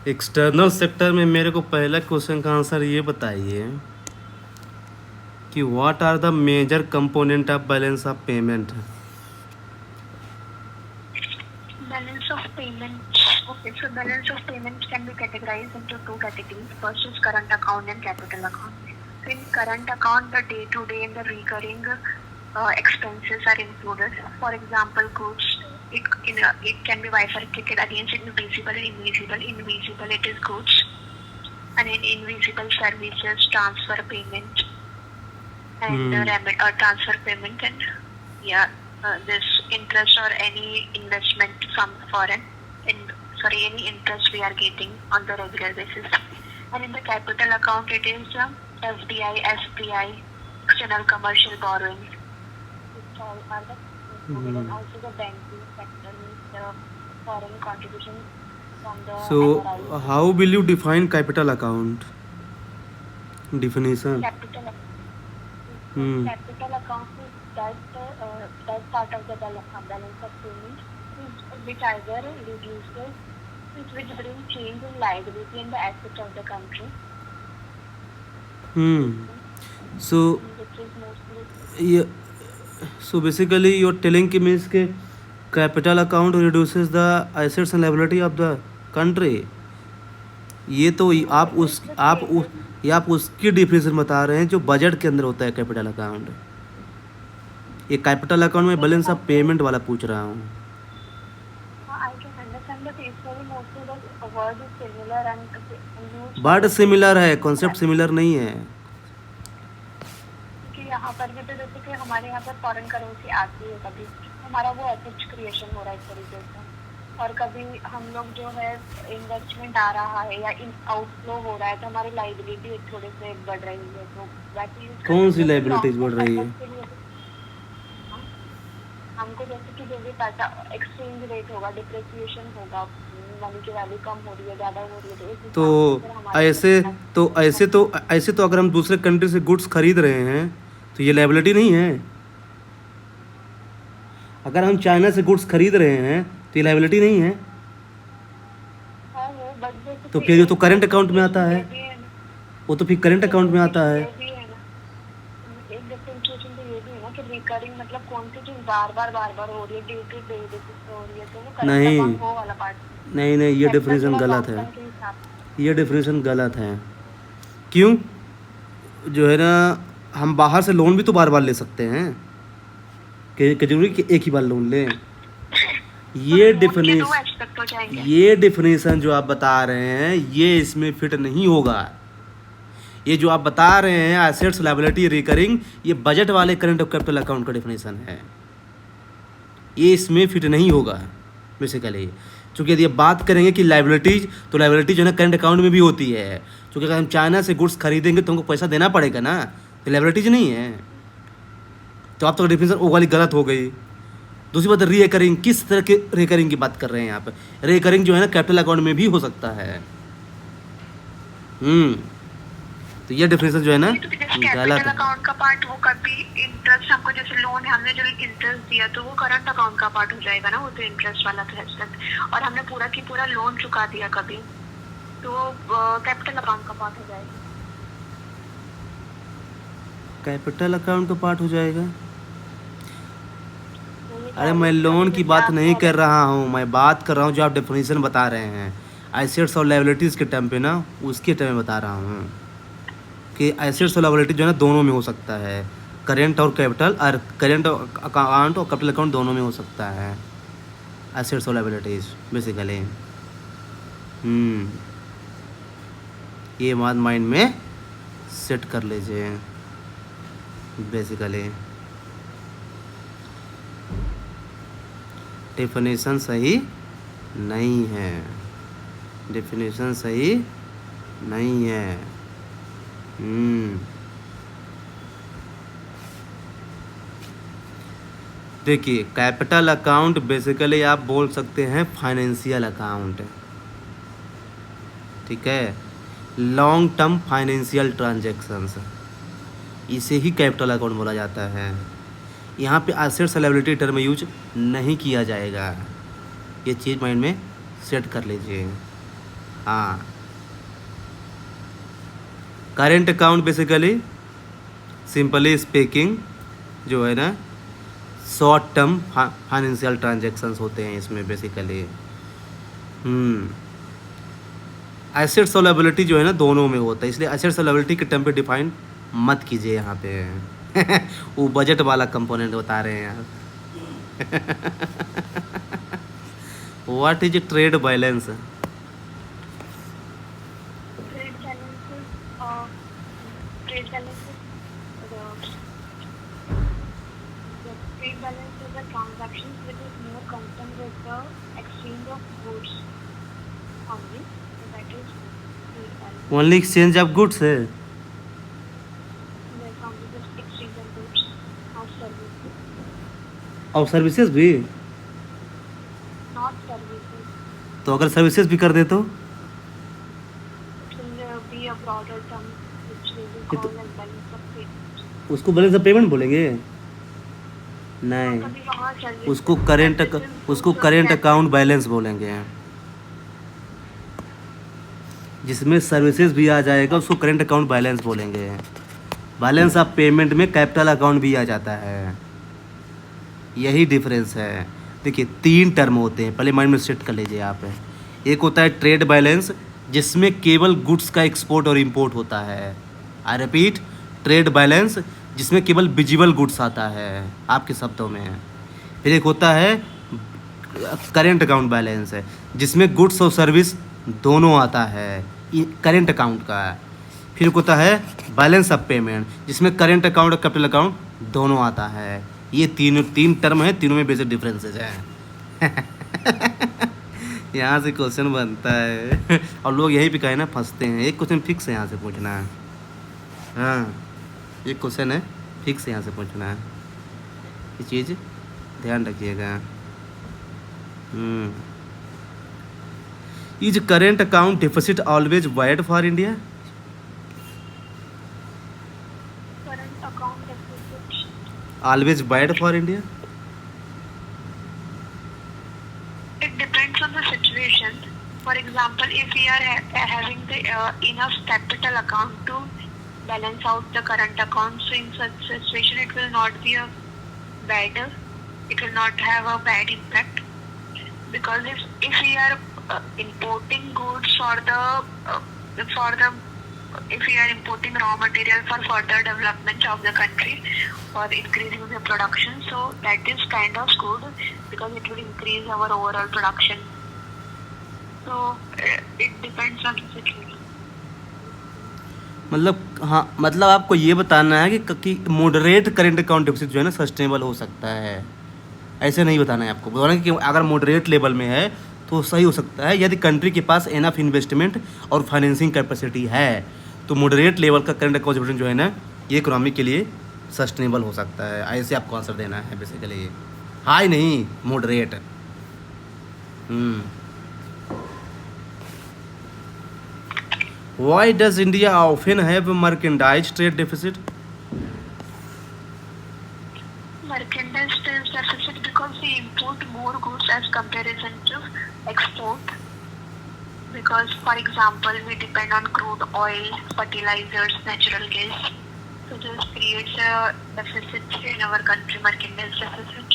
External sector में मेरे को पहला क्वेश्चन का आंसर ये बताइए कि what are the major component of balance of payment. Balance of payment. Okay, so balance of payment can be categorized into two categories. First is current account and capital account. So in current account, the day-to-day and the recurring expenses are included. For example, goods. It can be bifurcated against invisible and invisible. Invisible, it is goods, and in invisible services, transfer payment, and transfer payment, and this interest or any investment from foreign, any interest we are getting on the regular basis. And in the capital account, it is FDI, SPI, external commercial borrowings, which all are the included, and also the banking sector means foreign contributions from the So NRI. how will you define capital account? Definition. Capital account is that part of the balance of payment which either reduces, which brings change in liability and the assets of the country. So Which is mostly yeah, so basically you're telling कि means के capital account reduces the assets and liability of the country. ये उसकी definition बता रहे हैं जो budget के अंदर होता है कैपिटल अकाउंट। ये कैपिटल अकाउंट में बैलेंस ऑफ पेमेंट वाला पूछ रहा हूँ। I can understand, but it's very mostly the word is similar and used. Word similar है, कॉन्सेप्ट सिमिलर नहीं है। कि यहाँ पर भी तो जैसे कि हमारे यहाँ पर फॉरेन करेंसी आती है, कभी हमारा वो एसेट क्रिएशन हो रहा है इस तरीके से, और कभी हम लोग जो है इन्वेस्टमेंट आ रहा है या आउटफ्लो हो रहा है तो हमारी लाइबिलिटी थोड़े से बढ़ रही है, तो वैसे कौन सी लाइबिलिटीज बढ़ रही है? हमको जैसे कि जो भी पैसा एक्सचेंज रेट होगा, डिप्रिसिएशन होगा, मनी की वैल्यू कम हो रही है, ज़्यादा हो रही है, तो ऐसे तो अगर हम दूसरे कंट्री से गुड्स खरीद रहे हैं तो ये लाइबिलिटी नहीं है। अगर हम चाइना से गुड्स खरीद रहे हैं तो ये लाइबिलिटी नहीं है। तो फिर ये तो करंट अकाउंट में आता है, वो तो फिर करंट अकाउंट में आता है। एक डिफरेंशिएशन तो ये भी है ना कि रिकरिंग मतलब कौन सी चीज बार बार हो रही है, डे टू डे बेसिस पे हो रही है, तो वो करंट अकाउंट वो वाला पार्ट। नहीं, ये डेफिनेशन गलत है, ये डेफिनेशन गलत है। क्यों? जो है ना, हम बाहर से लोन भी तो बार बार ले सकते हैं, कि जरूरी कि एक ही बार लोन लें। ये डेफिनेशन जो आप बता रहे हैं ये इसमें फिट नहीं होगा। ये जो आप बता रहे हैं एसेट्स, लायबिलिटी, रिकरिंग, ये बजट वाले करंट और कैपिटल अकाउंट का डेफिनेशन है, ये इसमें फिट नहीं होगा बेसिकली। क्योंकि यदि बात करेंगे कि लायबिलिटीज, तो लायबिलिटी जो है ना करंट अकाउंट में भी होती है, क्योंकि अगर हम चाइना से गुड्स खरीदेंगे तो हमको पैसा देना पड़ेगा ना, तो लायबिलिटीज नहीं है। तो आप तो डेफिनेशन वो वाली गलत हो गई। दूसरी बात, रिकरिंग, किस तरह के रिकरिंग की बात कर रहे हैं यहाँ पर? रिकरिंग जो है ना कैपिटल अकाउंट में भी हो सकता है। तो ये डेफिनेशन जो है ना गलत है। अकाउंट का पार्ट वो कभी इंटरेस्ट, हमको जैसे लोन है, हमने जो इंटरेस्ट दिया तो वो करंट अकाउंट का पार्ट हो जाएगा ना, वो तो इंटरेस्ट वाला था, और हमने पूरा की पूरा लोन चुका दिया कभी, तो कैपिटल अकाउंट का पार्ट हो जाएगा। कैपिटल अकाउंट का पार्ट हो जाएगा? अरे मैं लोन की बात नहीं कर रहा हूँ, मैं बात कर रहा हूँ जो आप डेफिनेशन बता रहे हैं एसेट्स और लायबिलिटीज़ के टर्म पे ना, उसके टर्म में बता रहा हूँ कि एसेट्स और लायबिलिटी जो है ना दोनों में हो सकता है, करेंट और कैपिटल, और करेंट अकाउंट और कैपिटल अकाउंट दोनों में हो सकता है एसेट्स और लायबिलिटीज़ बेसिकली। ये बात माइंड में सेट कर लीजिए बेसिकली। डेफिनेशन सही नहीं है, डेफिनेशन सही नहीं है। देखिए, कैपिटल अकाउंट बेसिकली आप बोल सकते हैं फाइनेंशियल अकाउंट, ठीक है, लॉन्ग टर्म फाइनेंशियल ट्रांजैक्शंस, इसे ही कैपिटल अकाउंट बोला जाता है। यहाँ पे एसेट्स लायबिलिटी टर्म यूज नहीं किया जाएगा, ये चीज़ माइंड में सेट कर लीजिए। हाँ, current account basically simply speaking जो है ना शॉर्ट टर्म फाइनेंशियल ट्रांजैक्शंस होते हैं इसमें बेसिकली। एसेट्स और लायबिलिटी जो है ना दोनों में होता है, इसलिए एसेट्स और लायबिलिटी के टर्म पे डिफाइन मत कीजिए यहाँ पे वो बजट वाला कंपोनेंट बता रहे हैं यार what is trade balance? Trade balances, trade balances, the trade balance is a transaction which is more concerned with the exchange of goods only. So that is trade balance. Only exchange of goods है There's only just exchange of goods or services, और services भी? not services. तो अगर services भी कर दे तो It will be a broader term which we will ये तो- call as balance of payments. उसको बैलेंस ऑफ पेमेंट बोलेंगे? नहीं, कभी वहाँ services उसको services current goods account balance बोलेंगे। जिसमें सर्विसेज भी आ जाएगा उसको करेंट अकाउंट बैलेंस बोलेंगे। बैलेंस ऑफ पेमेंट में कैपिटल अकाउंट भी आ जाता है, यही डिफरेंस है। देखिए 3 टर्म होते हैं, पहले माइंड में सेट कर लीजिए आप। एक होता है ट्रेड बैलेंस जिसमें केवल गुड्स का एक्सपोर्ट और इंपोर्ट होता है। आई रिपीट, ट्रेड बैलेंस जिसमें केवल विजिबल गुड्स आता है आपके शब्दों में। फिर एक होता है करेंट अकाउंट बैलेंस है जिसमें गुड्स और सर्विस दोनों आता है करेंट अकाउंट का। फिर एक होता है बैलेंस ऑफ पेमेंट जिसमें करेंट अकाउंट और कैपिटल अकाउंट दोनों आता है। ये तीन टर्म है, तीनों में बेसिक डिफरेंसेस हैं यहाँ से क्वेश्चन बनता है और लोग यही पे कहे ना फंसते हैं। एक क्वेश्चन फिक्स है यहाँ से पूछना है, हाँ एक क्वेश्चन है फिक्स यहाँ से पूछना है, ये चीज़ ध्यान रखिएगा। Is current account deficit always wide for India? current account deficit. Always wide for India? It depends on the situation. For example, if we are having the enough capital account to balance out the current account, so in such situation it will not be a bad. It will not have a bad impact because if we are importing goods if we are importing raw material for further development of the country or increasing the production, so that is kind of good because it will increase our overall production. So it depends on the situation. मतलब आपको ये बताना है कि moderate current account deficit जो है ना sustainable हो सकता है, ऐसे नहीं बताना है आपको। बताना कि अगर मॉडरेट लेवल में है तो सही हो सकता है यदि कंट्री के पास एनफ इन्वेस्टमेंट और फाइनेंसिंग कैपेसिटी है, तो मॉडरेट लेवल का करंट अकाउंट डिफिसिट जो है ना ये इकोनॉमी के लिए सस्टेनेबल हो सकता है। ऐसे आपको आंसर देना है बेसिकली, हाई नहीं moderate. Why does India often have a merchandise trade deficit? Merchandise trade deficit because we import more goods as comparison to export. Because, for example, we depend on crude oil, fertilizers, natural gas. So this creates a deficit in our country, merchandise deficit.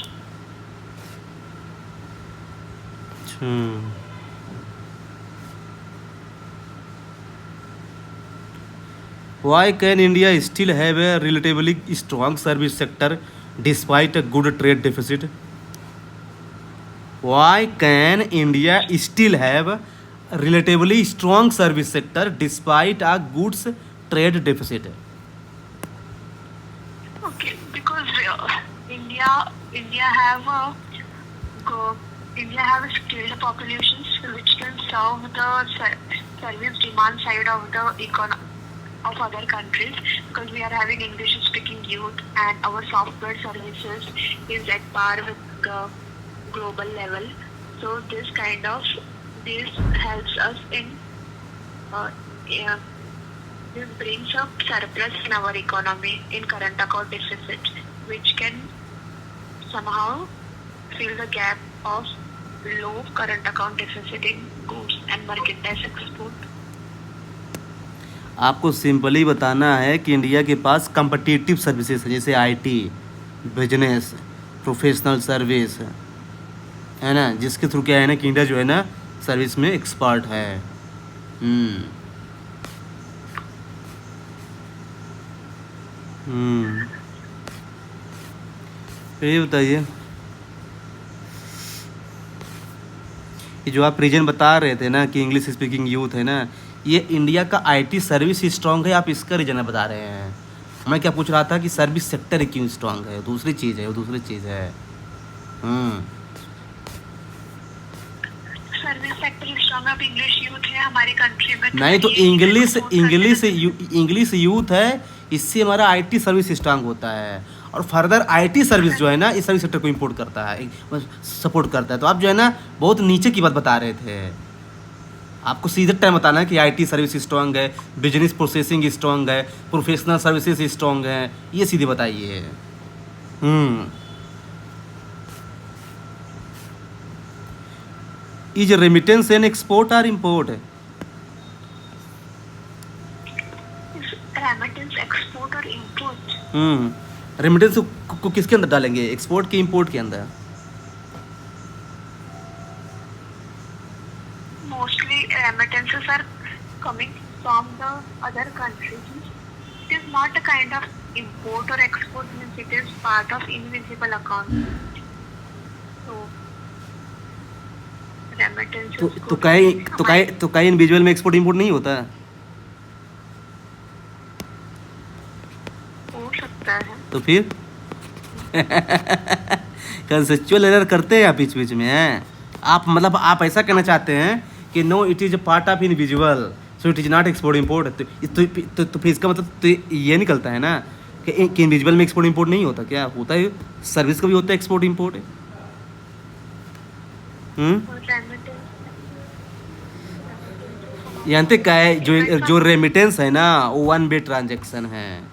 Why can India still have a relatively strong service sector despite a good trade deficit? Why can India still have a relatively strong service sector despite a goods trade deficit? Okay, because India have a skilled populations which can serve the service demand side of the economy of other countries, because we are having English speaking youth and our software services is at par with global level. So this helps us in this brings up surplus in our economy in current account deficit, which can somehow fill the gap of low current account deficit in goods. and merchandise export. आपको simply बताना है कि India के पास competitive services है, जैसे IT, business, professional service, है ना, जिसके थ्रू क्या है ना कि इंडिया जो है ना सर्विस में एक्सपर्ट है। हम्म हम्म ये बताइए, ये जो आप रीजन बता रहे थे ना कि इंग्लिश स्पीकिंग यूथ है ना, ये इंडिया का आईटी सर्विस स्ट्रांग है, आप इसका रीजन बता रहे हैं। मैं क्या पूछ रहा था कि सर्विस सेक्टर क्यों स्ट्रांग है, दूसरी चीज़ है, वो दूसरी चीज़ है। हम्म सर्विस सेक्टर स्ट्रॉन्ग अब इंग्लिश यूथ है हमारी कंट्री में। नहीं तो ये इंग्लिश export इंग्लिश करने इंग्लिश यूथ है, इससे हमारा आईटी सर्विस स्ट्रांग होता है, और फर्दर आईटी सर्विस जो है ना इस सर्विस सेक्टर को इम्पोर्ट करता है, सपोर्ट करता है। तो आप जो है ना बहुत नीचे की बात बता रहे थे। आपको सीधे टाइम बताना है कि आईटी सर्विस स्ट्रांग है, बिजनेस प्रोसेसिंग स्ट्रांग है, प्रोफेशनल सर्विसेज स्ट्रांग है, ये सीधे बताइए। इज रेमिटेंस एन एक्सपोर्ट और इम्पोर्ट है? रेमिटेंस एक्सपोर्ट और इंपोर्ट। रेमिटेंस को किसके अंदर डालेंगे, एक्सपोर्ट के इम्पोर्ट के अंदर? Mostly remittances are coming from the other countries. It is not a kind of import or export, means it is part of invisible account. So remittances तो कहीं इंडिविजुअल में एक्सपोर्ट इम्पोर्ट नहीं होता? हो सकता है। तो फिर कंसेप्चुअल एरर करते हैं आप बीच बीच में हैं आप, मतलब आप ऐसा कहना चाहते हैं कि no it is a part of individual so it is not export import. तो फिर इसका मतलब तो ये निकलता है ना कि इंडिविजुअल में एक्सपोर्ट इम्पोर्ट नहीं होता, क्या होता है? सर्विस का भी होता है एक्सपोर्ट इम्पोर्ट। जानते क्या है, जो रेमिटेंस है ना वो वन वे ट्रांजेक्शन है,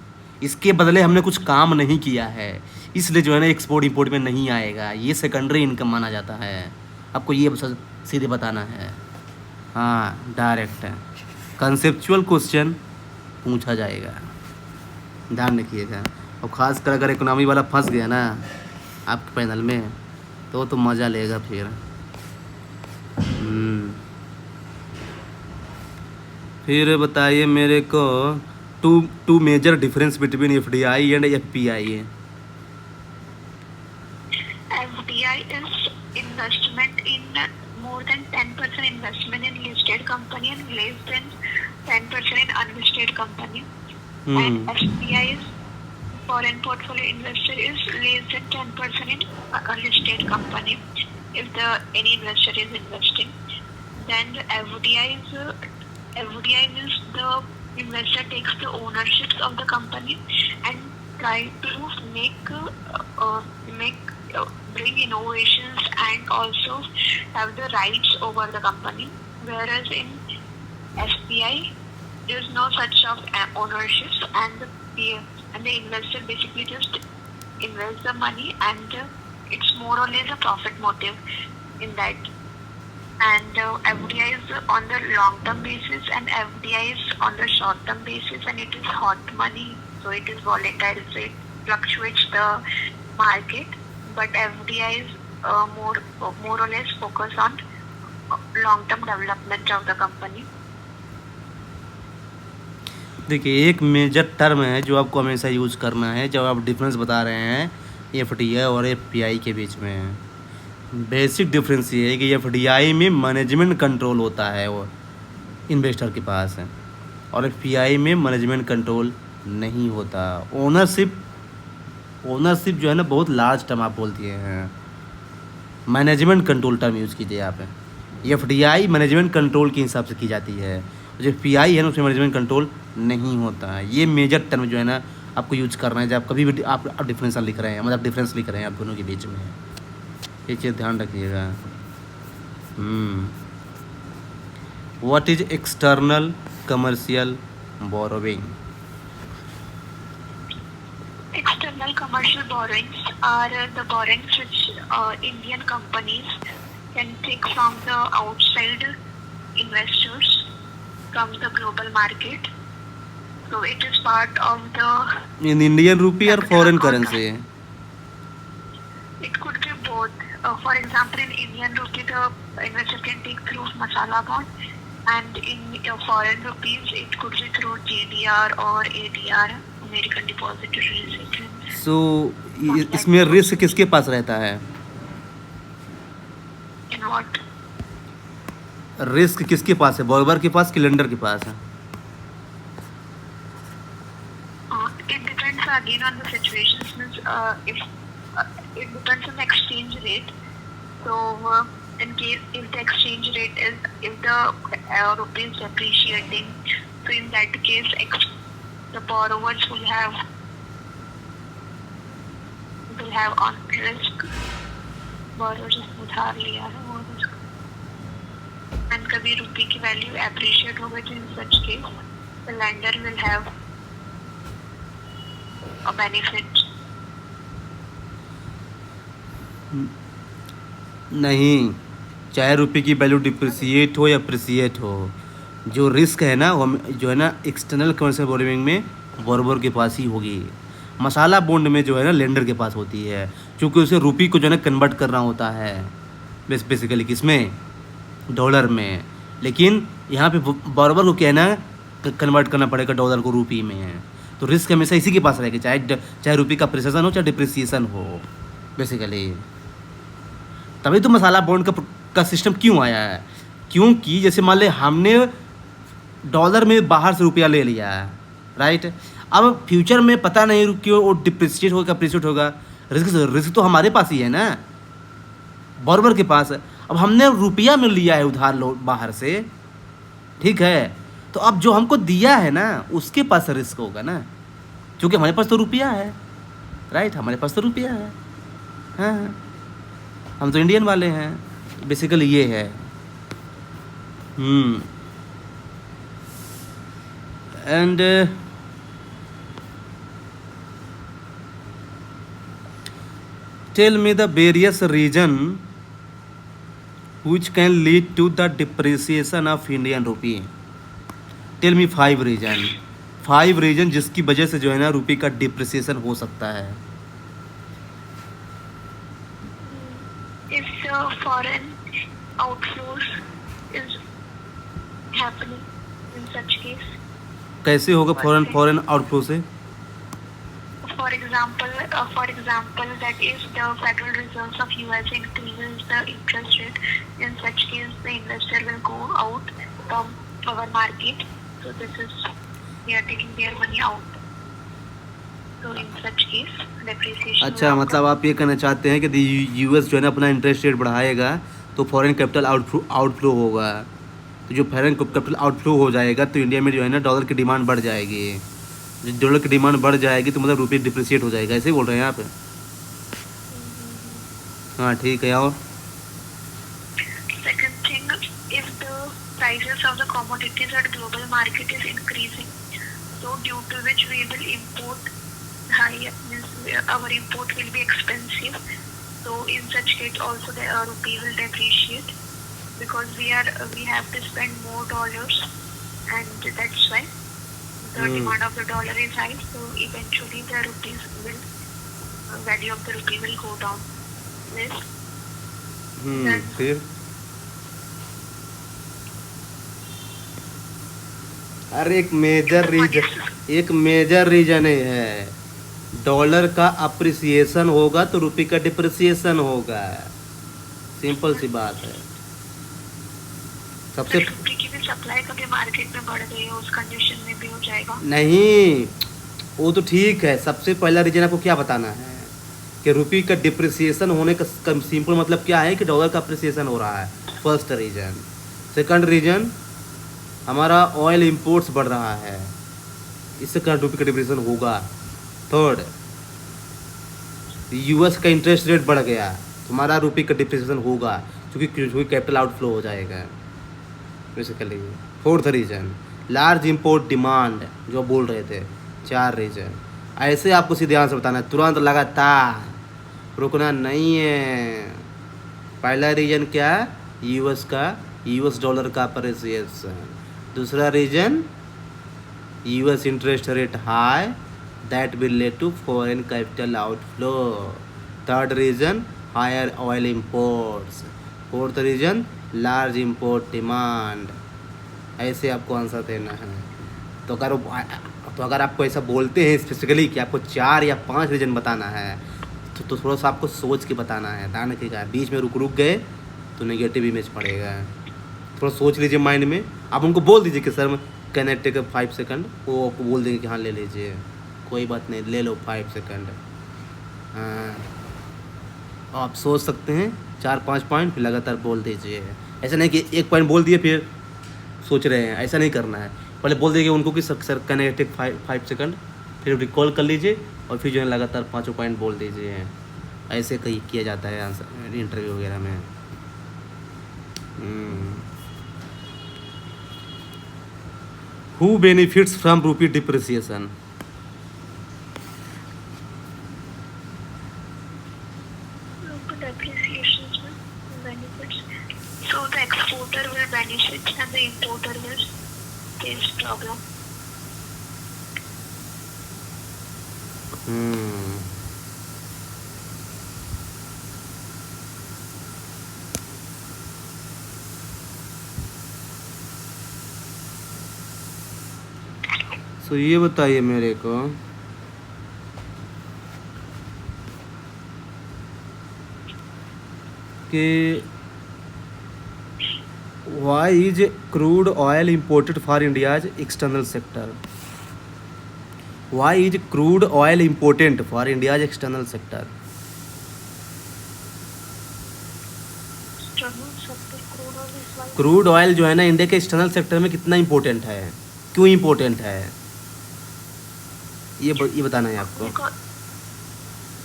इसके बदले हमने कुछ काम नहीं किया है, इसलिए जो है ना एक्सपोर्ट इंपोर्ट में नहीं आएगा, ये सेकेंडरी इनकम माना जाता है। आपको ये सीधे बताना है। हाँ, डायरेक्ट है, कंसेप्चुअल क्वेश्चन पूछा जाएगा, ध्यान रखिएगा। और ख़ास कर अगर इकोनॉमी वाला फंस गया ना आपके पैनल में तो मज़ा लेगा फिर। फिर बताइए मेरे को two major difference between FDI and FPI है। FDI is investment in more than 10% investment in listed company and less than 10% in unlisted company. And FPI is foreign portfolio investor is less than 10% in a listed company. If any investor is investing, then FDI means the investor takes the ownership of the company and try to bring innovations and also have the rights over the company. Whereas in SPI, there is no such of ownership, and the investor basically just invests the money, and it's more or less a profit motive in that. And FDI is on the long-term basis, and FDI is on the short-term basis, and it is hot money, so it is volatile, so it fluctuates the market. But FDI is more or less focused on long-term development of the company. देखिए, एक major term है जो आपको हमेशा use करना है जब आप डिफरेंस बता रहे हैं एफडीआई और एफपीआई के बीच में। बेसिक डिफरेंस ये है कि एफडीआई में मैनेजमेंट कंट्रोल होता है वो इन्वेस्टर के पास है, और एफपीआई में मैनेजमेंट कंट्रोल नहीं होता। ओनरशिप जो है ना बहुत लार्ज टर्म आप बोल दिए हैं, मैनेजमेंट कंट्रोल टर्म यूज़ कीजिए आप। एफडीआई मैनेजमेंट कंट्रोल के हिसाब से की जाती है, जो एफपीआई है ना उसमें मैनेजमेंट कंट्रोल नहीं होता है। ये मेजर टर्म जो है ना आपको यूज करना है जब आप कभी भी आप डिफरेंस लिख रहे हैं, मतलब डिफरेंस लिख रहे हैं आप दोनों के बीच में, ये चीज़ ध्यान रखिएगा। What is external commercial borrowing? External commercial borrowings are the borrowings which Indian companies can take from the outside investors from the global market. So it is part of the in Indian rupee और capital foreign account. Currency? It could be both. For example, in Indian rupee, the investor can take through masala bond, and in foreign rupees, it could be through GDR or ADR, American Depository Receipts. सो इसमें risk किसके पास रहता है? In what? Risk किसके पास है, bourbon के पास कि lender के पास है? It depends again on the situations. Means, if it depends on the exchange rate. So, in case if the exchange rate is if the rupee is depreciating, so in that case, the borrowers will have on risk. Borrowers ने उधार लिया है वो risk. And कभी रुपये की value appreciate हो गई तो in such case, the lender will have a benefit. नहीं, चाहे रुपये की वैल्यू डिप्रिसिएट हो या अप्रिसिएट हो, जो रिस्क है ना वो जो है ना एक्सटर्नल कमर्शियल बोरोइंग में बॉर्बर के पास ही होगी। मसाला बॉन्ड में जो है ना लेंडर के पास होती है, क्योंकि उसे रुपये को जो है ना कन्वर्ट करना होता है बेसिकली किसमें, डॉलर में। लेकिन यहाँ पे बॉर्बर को क्या है ना कन्वर्ट करना पड़ेगा डॉलर को रुपये में। तो रिस्क हमेशा इसी के पास रहेगा, चाहे रुपये का अप्रिसिएशन हो चाहे डिप्रिसिएशन हो बेसिकली। तभी तो मसाला बॉन्ड का सिस्टम क्यों आया है, क्योंकि जैसे मान ले हमने डॉलर में बाहर से रुपया ले लिया है, राइट। अब फ्यूचर में पता नहीं क्यों वो डिप्रिसिएट होगा अप्रिसिएट होगा, रिस्क तो हमारे पास ही है ना, बॉर्बर के पास। अब हमने रुपया में लिया है उधार बाहर से, ठीक है, तो अब जो हमको दिया है ना उसके पास रिस्क होगा ना, क्योंकि हमारे पास तो रुपया है, राइट, हमारे पास तो रुपया है। हाँ, हम तो इंडियन वाले हैं, बेसिकली ये है। And tell me the various reason which can lead to the depreciation of Indian rupee. Tell me 5 reason जिसकी वजह से जो है ना रुपये का डिप्रिसिएशन हो सकता है। If the foreign outflows is happening in such case. कैसे होगा फॉरेन आउटफ्लो से? For example, that is the Federal Reserve of US increases the interest rate. In such case, the investor will go out from our market. So this is they are taking their money out. So in such case, depreciation. अच्छा, मतलब आप ये कहना चाहते हैं कि US जो है ना अपना इंटरेस्ट रेट बढ़ाएगा तो फॉरेन कैपिटल आउटफ्लो होगा। तो जो फॉरेन कैपिटल आउटफ्लो हो जाएगा तो इंडिया में जो है ना डॉलर की डिमांड बढ़ जाएगी। जब डॉलर की डिमांड बढ़ जाएगी तो मतलब रुपये डिप्रिसिएट हो जाएगा, ऐसे ही बोल रहे हैं आप? हाँ ठीक है। और second thing, if the prices of the commodities at global market is increasing, so due to which we will import higher, means our import will be expensive. So in such case also the rupee will depreciate because we have to spend more dollars, and that's why the demand of the dollar is high. So eventually the value of the rupee will go down. Yes. फिर अरे एक major reason है, dollar का appreciation होगा तो रुपये का depreciation होगा, सिंपल सी बात है। सबसे रुपये की भी सप्लाई कभी मार्केट में बढ़ गई हो उस कंडीशन में भी हो जाएगा। नहीं, वो तो ठीक है। सबसे पहला रीजन आपको क्या बताना है कि रुपये का डिप्रिसिएशन होने का सिंपल मतलब क्या है कि डॉलर का अप्रिसिएशन हो रहा है, फर्स्ट रीजन। सेकंड रीजन, हमारा ऑयल इंपोर्ट्स बढ़ रहा है, इससे कारण रुपये का डिप्रिसिएशन होगा। थर्ड, यूएस का इंटरेस्ट रेट बढ़ गया, तुम्हारा रुपये का डिप्रिसिएशन होगा क्योंकि कैपिटल आउटफ्लो हो जाएगा basically. Fourth reason, large import demand, जो बोल रहे थे। 4 रीजन। ऐसे आपको सीधे आंसर बताना है, तुरंत लगातार, रुकना नहीं है। पहला रीजन क्या है? यूएस का यूएस डॉलर का अप्रिसिएशन। दूसरा reason US interest rate high, that will lead to foreign capital outflow. Third reason higher oil imports. Fourth reason large import demand. ऐसे आपको आंसर देना है। तो अगर आपको ऐसा बोलते हैं स्पेसिफिकली कि आपको 4 या 5 रीजन बताना है तो थोड़ा सा आपको सोच के बताना है। ध्यान रखिएगा, बीच में रुक गए तो नेगेटिव इमेज पड़ेगा। थोड़ा सोच लीजिए माइंड में। आप उनको बोल दीजिए कि sir can I take 5 second, वो आपको बोल देंगे कि हाँ ले लीजिए, कोई बात नहीं, ले लो 5 सेकंड। हाँ, आप सोच सकते हैं 4-5 पॉइंट, फिर लगातार बोल दीजिए। ऐसा नहीं कि एक पॉइंट बोल दिए फिर सोच रहे हैं, ऐसा नहीं करना है। पहले बोल दीजिए उनको कि sir can I take 5 second, फिर रिकॉल कर लीजिए और फिर जो है लगातार 5 पॉइंट बोल दीजिए। ऐसे कहीं किया जाता है आंसर इंटरव्यू वगैरह में। Who benefits from rupee depreciation? Rupee depreciation benefits. So the exporter will benefit and the importer will face problem. सो ये बताइए मेरे को कि why is crude oil imported for India's external sector? Why is crude oil important for India's external sector? Crude oil जो है ना India के external sector में कितना इम्पोर्टेंट है, क्यों इम्पोर्टेंट है, ये बताना है आपको।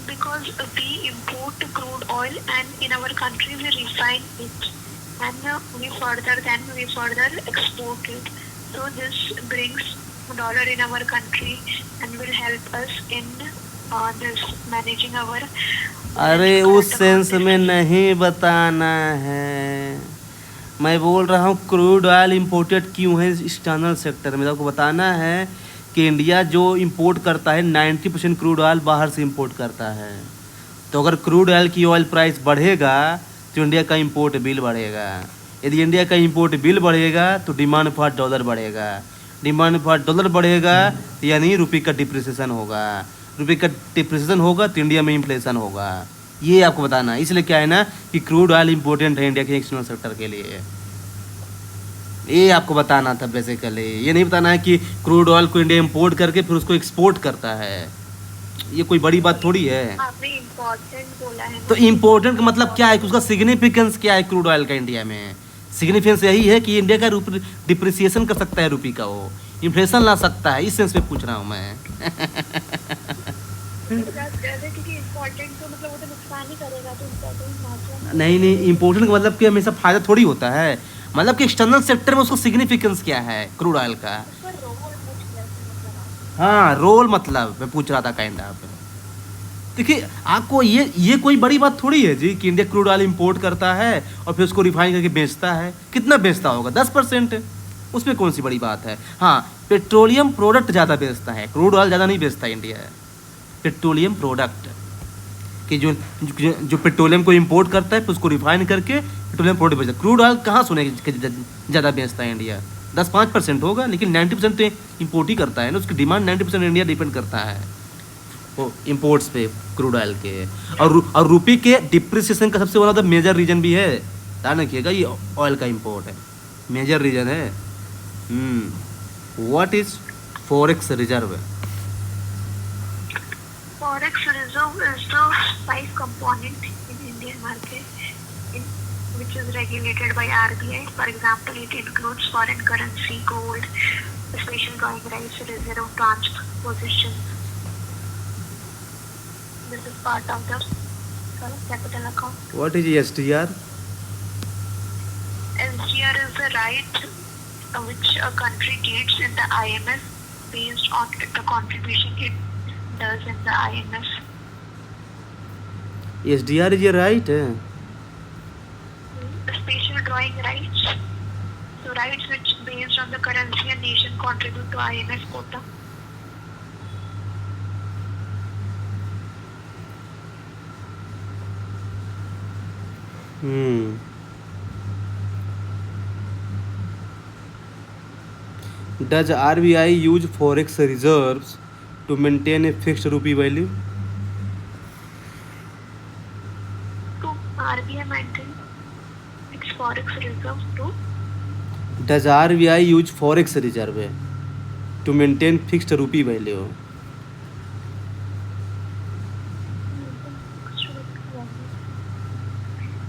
Because we import crude oil and in our country we refine it and we further export it. So this brings dollar in our country and will help us in this managing our. अरे उस sense में नहीं बताना है, मैं बोल रहा हूँ क्रूड ऑयल इम्पोर्टेड क्यों है एक्सटर्नल सेक्टर में। आपको बताना है कि इंडिया जो इंपोर्ट करता है 90% क्रूड ऑयल बाहर से इंपोर्ट करता है। तो अगर क्रूड ऑयल की ऑयल प्राइस बढ़ेगा तो इंडिया का इंपोर्ट बिल बढ़ेगा। यदि इंडिया का इंपोर्ट बिल बढ़ेगा तो डिमांड फॉर डॉलर बढ़ेगा। डिमांड फॉर डॉलर बढ़ेगा यानी रुपये का डिप्रिसिएशन होगा। रुपये का डिप्रिसिएशन होगा तो इंडिया में इन्फ्लेशन होगा। ये आपको बताना है। इसलिए क्या है ना कि क्रूड ऑयल इंपॉर्टेंट है इंडिया के एक्सटर्नल सेक्टर के लिए। ये आपको बताना था बेसिकली। ये नहीं बताना है कि क्रूड ऑयल को इंडिया इंपोर्ट करके फिर उसको एक्सपोर्ट करता है। ये कोई बड़ी बात थोड़ी है। आपने इम्पोर्टेंट बोला है तो इम्पोर्टेंट का मतलब क्या है, उसका सिग्निफिकेंस क्या है क्रूड ऑयल का इंडिया में? सिग्निफिकेंस यही है कि इंडिया का डिप्रिसिएशन कर सकता है रुपये का, वो इन्फ्लेशन ला सकता है। इस सेंस में पूछ रहा हूँ मैं। नहीं, इम्पोर्टेंट का मतलब कि हमेशा फायदा थोड़ी होता है। मतलब कि एक्सटर्नल सेक्टर में उसको सिग्निफिकेंस क्या है क्रूड ऑयल का। हाँ, रोल मतलब मैं पूछ रहा था काइंड ऑफ। देखिए आपको ये कोई बड़ी बात थोड़ी है जी कि इंडिया क्रूड ऑयल इंपोर्ट करता है और फिर उसको रिफाइन करके बेचता है। कितना बेचता होगा? 10%। उसमें कौन सी बड़ी बात है। हाँ, पेट्रोलियम प्रोडक्ट ज़्यादा बेचता है, क्रूड ऑयल ज़्यादा नहीं बेचता इंडिया। पेट्रोलियम प्रोडक्ट कि जो पेट्रोलियम को इंपोर्ट करता है फिर उसको रिफाइन करके पेट्रोलियम प्रोडक्ट बेचता है। क्रूड ऑयल कहाँ सुने ज़्यादा बेचता है इंडिया? 10-5% होगा, लेकिन 90% तो इंपोर्ट ही करता है ना। उसकी डिमांड 90% इंडिया डिपेंड करता है वो इंपोर्ट्स पे क्रूड ऑयल के। और रुपये के डिप्रिसिएशन का सबसे बड़ा मेजर रीजन भी है, ध्यान रखिएगा, ये ऑयल का इंपोर्ट है, मेजर रीजन है। What is forex reserve? Forex reserve is the price component in Indian market which is regulated by RBI. For example, it includes foreign currency, gold, special drawing rights, reserve transposition. This is part of the capital account. What is SDR? SDR is the right which a country gets in the IMF based on the contribution it does in the IMF. SDR is your right. Special drawing rights. So rights which based on the currency a nation contribute to IMF quota. Does RBI use forex reserves to maintain a fixed rupee value? To RBI maintain its forex reserve to Does RBI use forex reserve to maintain fixed rupee value?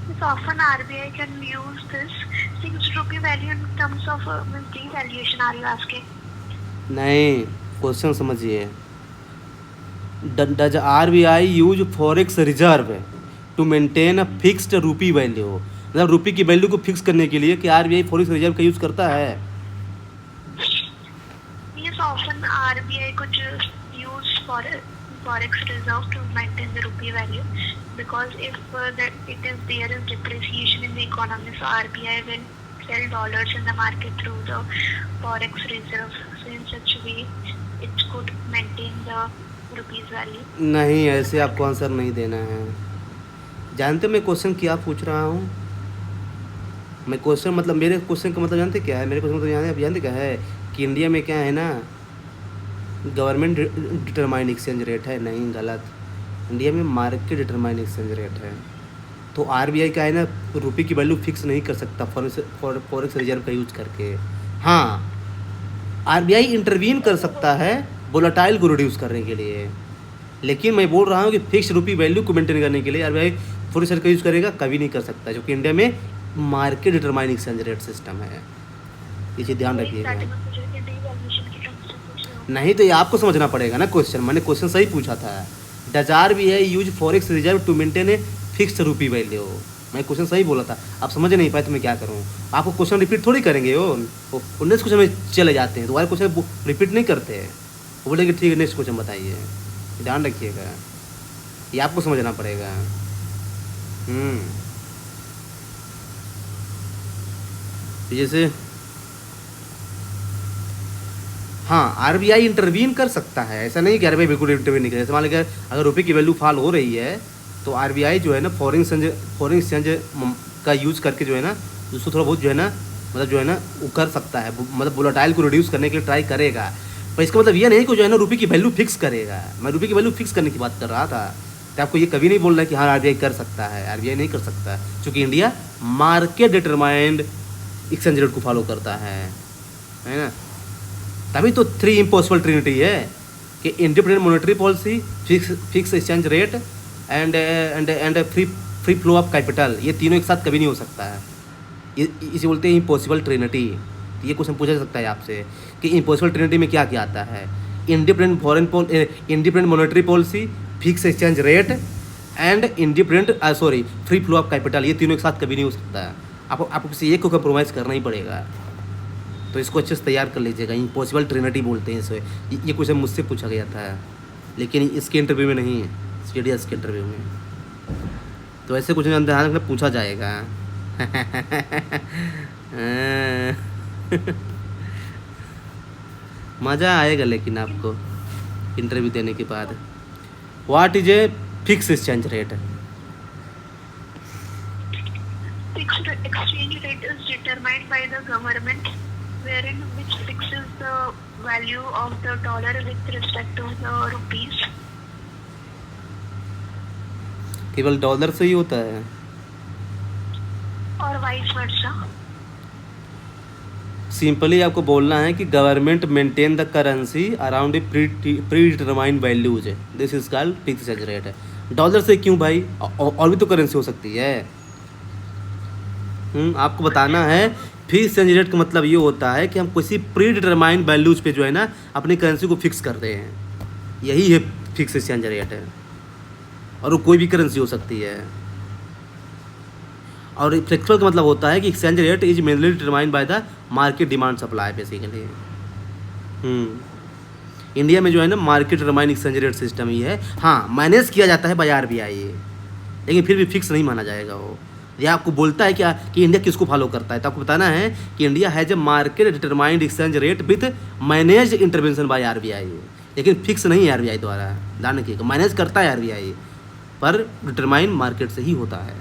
Yes, often RBI can use this fixed rupee value in terms of devaluation. Are you asking? नहीं, question समझिए. Does RBI use forex reserve to maintain a fixed rupee value? मतलब रुपये की value को fix करने के लिए क्या RBI forex reserve का यूज करता है? Yes, often RBI could just use forex reserve to maintain the rupee value, because if it is there is depreciation in the economy, so RBI will sell dollars in the market through the forex reserve. So in such a way, it could maintain the rupees value. नहीं, ऐसे आपको answer नहीं देना है. जानते मैं question क्या पूछ रहा हूँ? मैं क्वेश्चन मतलब मेरे क्वेश्चन का मतलब जानते क्या है? मेरे क्वेश्चन मतलब जानते क्या है कि इंडिया में क्या है ना, गवर्नमेंट डिटरमाइन एक्सचेंज रेट है. नहीं, गलत. इंडिया में मार्केट डिटरमाइन एक्सचेंज रेट है. तो RBI का है ना, रुपये की वैल्यू फिक्स नहीं कर सकता फॉरेक्स रिजर्व का यूज करके. हाँ, RBI इंटरवीन कर सकता है वोलेटाइल को रिड्यूस करने के लिए, लेकिन मैं बोल रहा हूँ कि फिक्स रुपी वैल्यू को मेंटेन करने के लिए RBI फॉरेक्स रिजर्व का यूज़ करेगा, कभी नहीं कर सकता, जो कि इंडिया में market determine exchange rate system है. ये चीज़ ध्यान रखिएगा. नहीं तो ये आपको समझना पड़ेगा ना क्वेश्चन. मैंने क्वेश्चन सही पूछा था. Does RBI use forex reserve to maintain a fix rupee value? मैं क्वेश्चन सही बोला था, आप समझ नहीं पाए तो मैं क्या करूँ? आपको क्वेश्चन रिपीट थोड़ी करेंगे. वो नेक्स्ट क्वेश्चन में चले जाते हैं, दोबारा क्वेश्चन रिपीट नहीं करते हैं. वो बोलेंगे ठीक है नेक्स्ट क्वेश्चन बताइए. ध्यान रखिएगा, ये आपको समझना पड़ेगा. जैसे हाँ, RBI इंटरवीन कर सकता है, ऐसा नहीं कि RBI बिल्कुल इंटरवीन नहीं करे. मान लीजिए अगर रुपये की वैल्यू फॉल हो रही है तो RBI जो है ना फॉरेन एक्सचेंज का यूज़ करके जो है ना उसको थोड़ा बहुत जो है ना मतलब जो है ना वो कर सकता है, मतलब वोलेटाइल को रिड्यूस करने के लिए ट्राई करेगा. पर इसका मतलब ये नहीं कि जो है ना रुपये की वैल्यू फिक्स करेगा. मैं रुपये की वैल्यू फिक्स करने की बात कर रहा था. तो आपको ये कभी नहीं बोल रहा है कि हाँ RBI कर सकता है. RBI नहीं कर सकता, क्योंकि India market determined exchange rate को फॉलो करता है ना. तभी तो 3 इम्पॉसिबल ट्रिनिटी है कि independent monetary policy, fix exchange rate and free flow of capital. ये तीनों एक साथ कभी नहीं हो सकता है. इसे बोलते हैं इम्पॉसिबल ट्रिनिटी. ये क्वेश्चन पूछा जा सकता है आपसे कि इम्पॉसिबल ट्रिनिटी में क्या क्या आता है. Independent monetary policy, fix exchange rate and free flow of capital. ये तीनों एक साथ कभी नहीं हो सकता है. आपको किसी एक को कंप्रोमाइज़ करना ही पड़ेगा. तो इसको अच्छे से तैयार कर लीजिएगा. इम्पॉसिबल ट्रिनिटी बोलते हैं इसे. ये क्वेश्चन मुझसे पूछा गया था, लेकिन इसके इंटरव्यू में नहीं है, CDS के इंटरव्यू में. तो ऐसे कुछ ध्यान रखना, पूछा जाएगा. मज़ा आएगा लेकिन आपको इंटरव्यू देने के बाद. What is a fix exchange rate? Fixed exchange rate is determined by the government, wherein which fixes the value of the dollar with respect to the rupees. केवल डॉलर से ही होता है और वाइस वर्सा. सिंपली आपको बोलना है कि government maintain the currency around a pre determined values. This is called fix exchange rate. Dollar से क्यों भाई? और भी तो करेंसी हो सकती है. आपको बताना है फिक्स एक्सचेंज रेट का मतलब ये होता है कि हम किसी प्री डिटरमाइंड वैल्यूज पे जो है ना अपनी करेंसी को फिक्स करते हैं. यही है फिक्स एक्सचेंज रेट है. और वो कोई भी करेंसी हो सकती है. और फ्लेक्सिबल का मतलब होता है कि exchange rate is mainly determined by the market demand supply basically. India में जो है ना market determined exchange rate system ही है. हाँ, मैनेज किया जाता है बाय RBI, लेकिन फिर भी फिक्स नहीं माना जाएगा वो. ये आपको बोलता है क्या कि इंडिया किसको फॉलो करता है, तो आपको बताना है कि India has a market determined exchange rate with manage intervention by RBI, लेकिन फिक्स नहीं है आरबीआई द्वारा, ध्यान रखिएगा, मैनेज करता है आरबीआई पर डिटरमाइन मार्केट से ही होता है,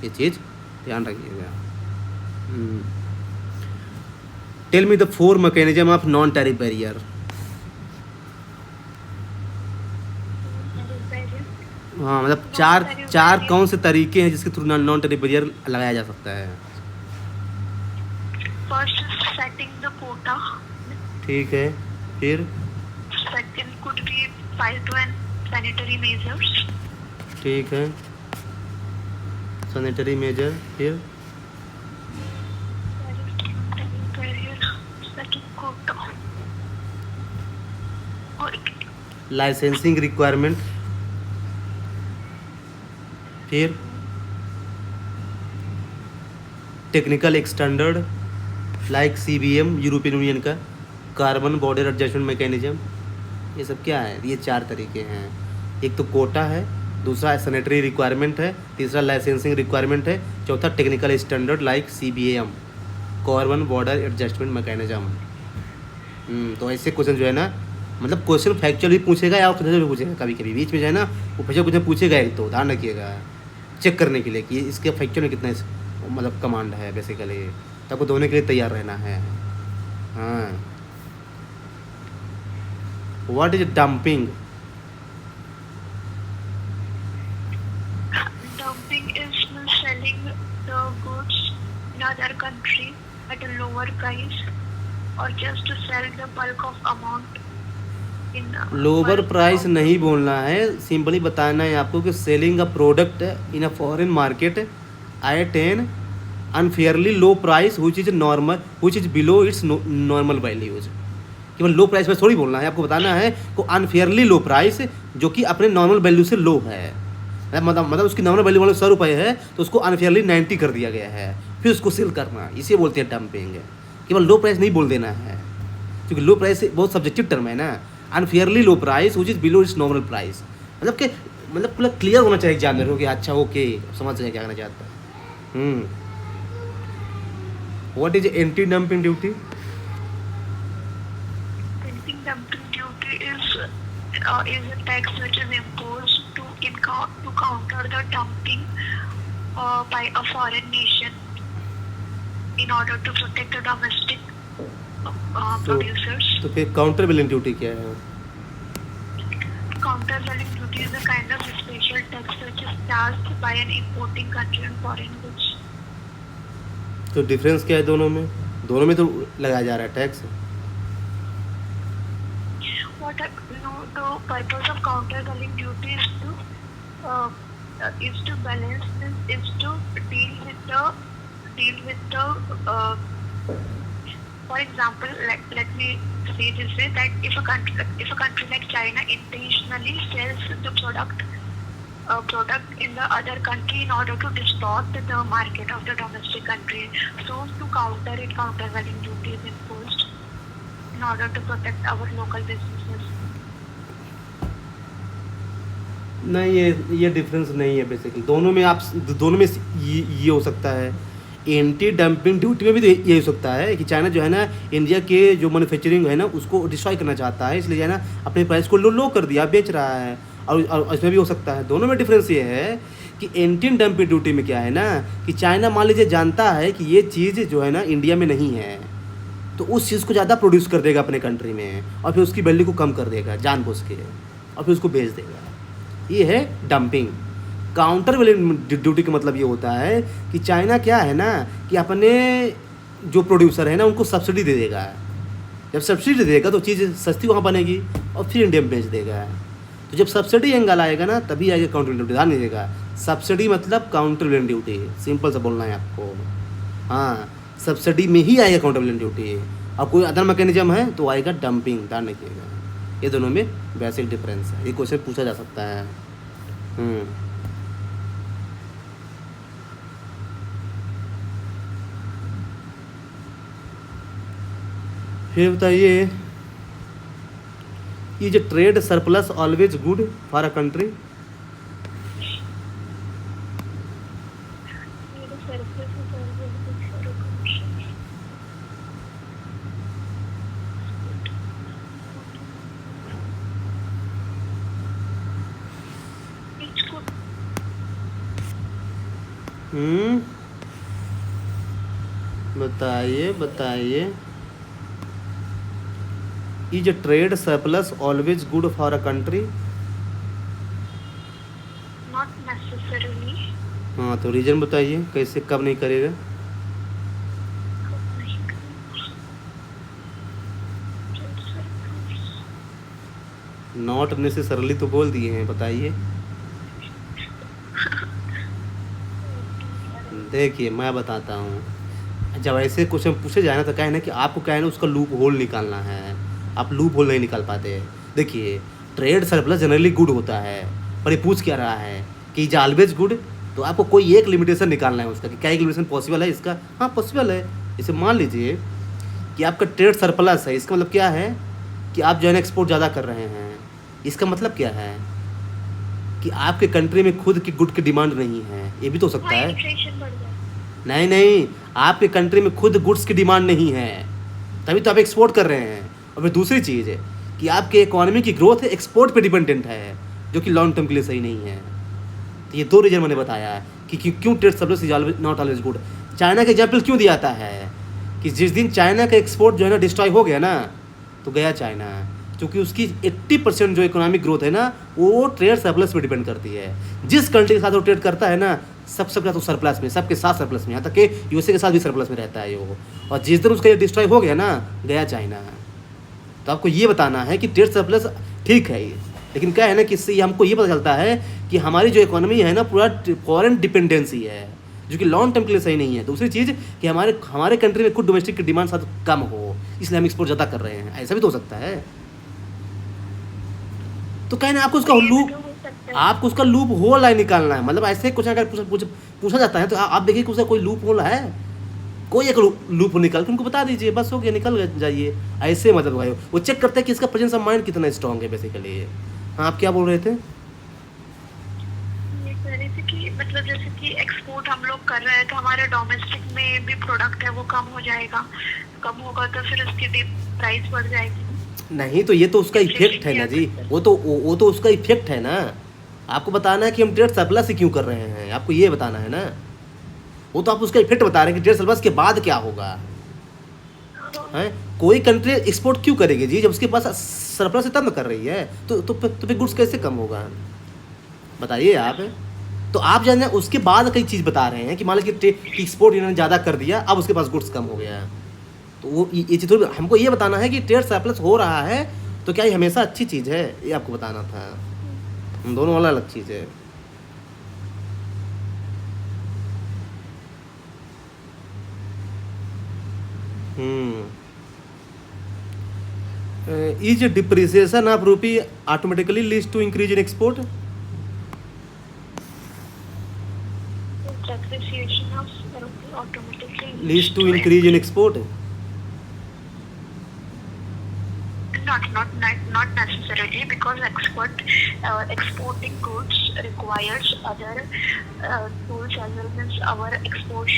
ये चीज़ ध्यान रखिएगा। Tell me the 4 mechanism of non tariff barrier. हाँ मतलब चार कौन से तरीके हैं जिसके थ्रू नॉन टैरिफ बैरियर लगाया जा सकता है। फर्स्ट सेटिंग द कोटा, ठीक है, फिर second could be phyto and sanitary measures, ठीक है, सैनिटरी मेजर, फिर लाइसेंसिंग रिक्वायरमेंट, फिर technical standard like CBM European union का, कार्बन बॉर्डर एडजस्टमेंट मैकेनिज्म, ये सब क्या है, ये 4 तरीके हैं। एक तो कोटा है, दूसरा सैनिटरी रिक्वायरमेंट है, तीसरा लाइसेंसिंग रिक्वायरमेंट है, चौथा technical standard like CBM carbon border adjustment mechanism. तो ऐसे क्वेश्चन जो है ना, मतलब क्वेश्चन फैक्चुअल भी पूछेगा या ऑप्शनल भी पूछेगा, कभी कभी बीच में जो है ना वो कुछ पूछेगा एक, तो ध्यान रखिएगा चेक करने के लिए कि इसके फैक्चुअल में कितना मतलब कमांड है बेसिकली, तो आपको दोनों के लिए तैयार रहना है। हाँ, what is dumping? Dumping is selling the goods in other country at a lower price or just to sell the bulk of amount in lower price नहीं बोलना है, सिंपली बताना है आपको कि selling a product in a foreign market at an unfairly low price which is below its normal values. केवल low price पर थोड़ी बोलना है, आपको बताना है को अनफेयरली लो प्राइस जो कि अपने नॉर्मल वैल्यू से लो है, मतलब उसकी नॉर्मल वैल्यू वाले 100 रुपये है तो उसको अनफेयरली 90 कर दिया गया है, फिर उसको सेल करना, इसे बोलते हैं डंपिंग। केवल लो प्राइस नहीं बोल देना है, क्योंकि लो प्राइस बहुत सब्जेक्टिव टर्म है ना। Unfairly low price which is below its normal price, मतलब पूरा क्लियर होना चाहिए एग्जामिनर को कि अच्छा ओके समझ गया क्या कहना चाहता है। What is anti dumping duty? Anti-dumping duty is a tax which is imposed to counter the dumping by a foreign nation in order to protect the domestic producers. तो फिर काउंटर वैलिंग ड्यूटी क्या है? Countervailing duty is a kind of special tax which is charged by an importing country on foreign goods. तो difference क्या है दोनों में? दोनों में तो लगाया जा रहा है tax. The purpose of countervailing duty is to balance this, is to deal with the for example, let me say this way, that if a country like China intentionally sells the product in the other country in order to distort the market of the domestic country, so to counter it, countervailing duty is imposed in order to protect our local businesses. नहीं, ये difference नहीं है basically, दोनों में ये हो सकता है। एंटी डंपिंग ड्यूटी में भी ये हो सकता है कि चाइना जो है ना इंडिया के जो मैन्युफैक्चरिंग है ना उसको डिस्ट्रॉय करना चाहता है, इसलिए जो है ना अपने प्राइस को लो कर दिया, बेच रहा है, और इसमें भी हो सकता है। दोनों में डिफरेंस ये है कि एंटी डंपिंग ड्यूटी में क्या है ना कि चाइना मान लीजिए जानता है कि ये चीज़ जो है ना इंडिया में नहीं है, तो उस चीज़ को ज़्यादा प्रोड्यूस कर देगा अपने कंट्री में और फिर उसकी वैल्यू को कम कर देगा जानबूझ के और फिर उसको बेच देगा, ये है डंपिंग। काउंटर वैलिंग ड्यूटी का मतलब ये होता है कि चाइना क्या है ना कि अपने जो प्रोड्यूसर है ना उनको सब्सिडी दे देगा, जब सब्सिडी देगा तो चीज़ सस्ती वहाँ बनेगी और फिर इंडिया में बेच देगा। तो जब सब्सिडी एंगल आएगा ना तभी आएगा काउंटर वैलिंग ड्यूटी, ध्यान दीजिएगा, सब्सिडी मतलब काउंटर वैलिंग ड्यूटी, सिंपल सा बोलना है आपको। हाँ, सब्सिडी में ही आएगा काउंटर वैलिंग ड्यूटी, और कोई अदर मैकेनिज्म है तो आएगा डंपिंग, ध्यान रखिएगा। ये दोनों में बेसिक डिफरेंस है, ये क्वेश्चन पूछा जा सकता है। फिर बताइए, ये जो trade surplus always good for a country? हम्म, बताइए बताइए। Is trade surplus always good for a country? Not necessarily. हाँ, तो रीजन बताइए, कैसे, कब नहीं करेगा? नॉट नेसेसरली तो बोल दिए हैं, बताइए। देखिए मैं बताता हूँ, जब ऐसे क्वेश्चन पूछे जाए ना तो क्या है ना कि आपको क्या है ना उसका लूप होल निकालना है। आप लूप होल नहीं निकाल पाते। देखिए, ट्रेड सरप्लस जनरली गुड होता है, पर ये पूछ क्या रहा है कि इज ऑलवेज गुड। तो आपको कोई एक लिमिटेशन निकालना है उसका कि क्या एक लिमिटेशन पॉसिबल है इसका। हाँ पॉसिबल है। जैसे मान लीजिए कि आपका ट्रेड सरप्लस है, इसका मतलब क्या है कि आप जो है ना एक्सपोर्ट ज़्यादा कर रहे हैं। इसका मतलब क्या है कि आपके कंट्री में खुद की गुड की डिमांड नहीं है, ये भी तो हो सकता है। इन्फ्लेशन बढ़ जाए। नहीं नहीं, आपके कंट्री में खुद गुड्स की डिमांड नहीं है, तभी तो आप एक्सपोर्ट कर रहे हैं। और फिर दूसरी चीज़ है कि आपके इकोनॉमी की ग्रोथ है एक्सपोर्ट पे डिपेंडेंट है, जो कि लॉन्ग टर्म के लिए सही नहीं है। तो ये दो रीजन मैंने बताया है कि क्यों trade surplus is not always good. China का एग्जाम्पल क्यों दिया जाता है कि जिस दिन चाइना का एक्सपोर्ट जो है ना डिस्ट्रॉय हो गया ना, तो गया चाइना, क्योंकि उसकी 80% जो इकोनॉमिक ग्रोथ है ना वो ट्रेड सरप्लस पे डिपेंड करती है। जिस कंट्री के साथ वो ट्रेड करता है ना सबसे पहले तो सरप्लस में, सबके साथ सरप्लस में, यहाँ तक कि यूएसए के साथ भी सरप्लस में रहता है वो। और जिस दिन उसका ये डिस्ट्रॉय हो गया ना, गया चाइना। तो आपको ये बताना है कि ट्रेड सरप्लस ठीक है ये, लेकिन क्या है ना कि इससे हमको ये पता चलता है कि हमारी जो इकोनॉमी है ना पूरा फॉरेन डिपेंडेंसी है, जो कि लॉन्ग टर्म के लिए सही नहीं है। दूसरी चीज़ कि हमारे कंट्री में खुद डोमेस्टिक की डिमांड साथ कम हो, इसलिए हम एक्सपोर्ट ज़्यादा कर रहे हैं, ऐसा भी तो हो सकता है। तो कहना आपको उसका लूप, आपको उसका लूप होल लाइन निकालना है। मतलब ऐसे कुछ अगर पूछा जाता है तो आप देखिए कि उसका कोई लूप होल है, कोई एक लूप होल निकाल के उनको बता दीजिए, बस हो गया, निकल जाइए। ऐसे मतलब भाई वो चेक करते हैं कि इसका प्रेजेंस ऑफ माइंड कितना स्ट्रांग है बेसिकली। हाँ, आप क्या बोल रहे थे? ये कह रही थी कि मतलब जैसे कि एक्सपोर्ट हम लोग कर रहे हैं तो हमारे डोमेस्टिक में भी प्रोडक्ट है वो कम हो जाएगा, कम होगा तो फिर उसकी प्राइस बढ़ जाएगी। नहीं, तो ये तो उसका इफेक्ट है ना जी, वो तो उसका इफेक्ट है ना। आपको बताना है कि हम ट्रेड सरप्लस से क्यों कर रहे हैं, आपको ये बताना है ना। वो तो आप उसका इफेक्ट बता रहे हैं कि ट्रेड सरप्लस के बाद क्या होगा। है, कोई कंट्री एक्सपोर्ट क्यों करेगी जी जब उसके पास सरप्लस तब कर रही है, तो फिर गुड्स कैसे कम होगा, बताइए आप। तो आप जाने उसके बाद कई चीज़ बता रहे हैं कि मान लीजिए कि एक्सपोर्ट इन्होंने ज़्यादा कर दिया, अब उसके पास गुड्स कम हो गया। तो वो ये चीज़ थोड़ी, हमको ये बताना है कि ट्रेड सरप्लस हो रहा है तो क्या ये हमेशा अच्छी चीज़ है, ये आपको बताना था। हम दोनों अलग अलग चीज़ है। Is depreciation of rupee automatically leads to increase in export? Depreciation of rupee automatically leads to increase in export? not necessarily, because exporting goods requires other tools as well. Means our export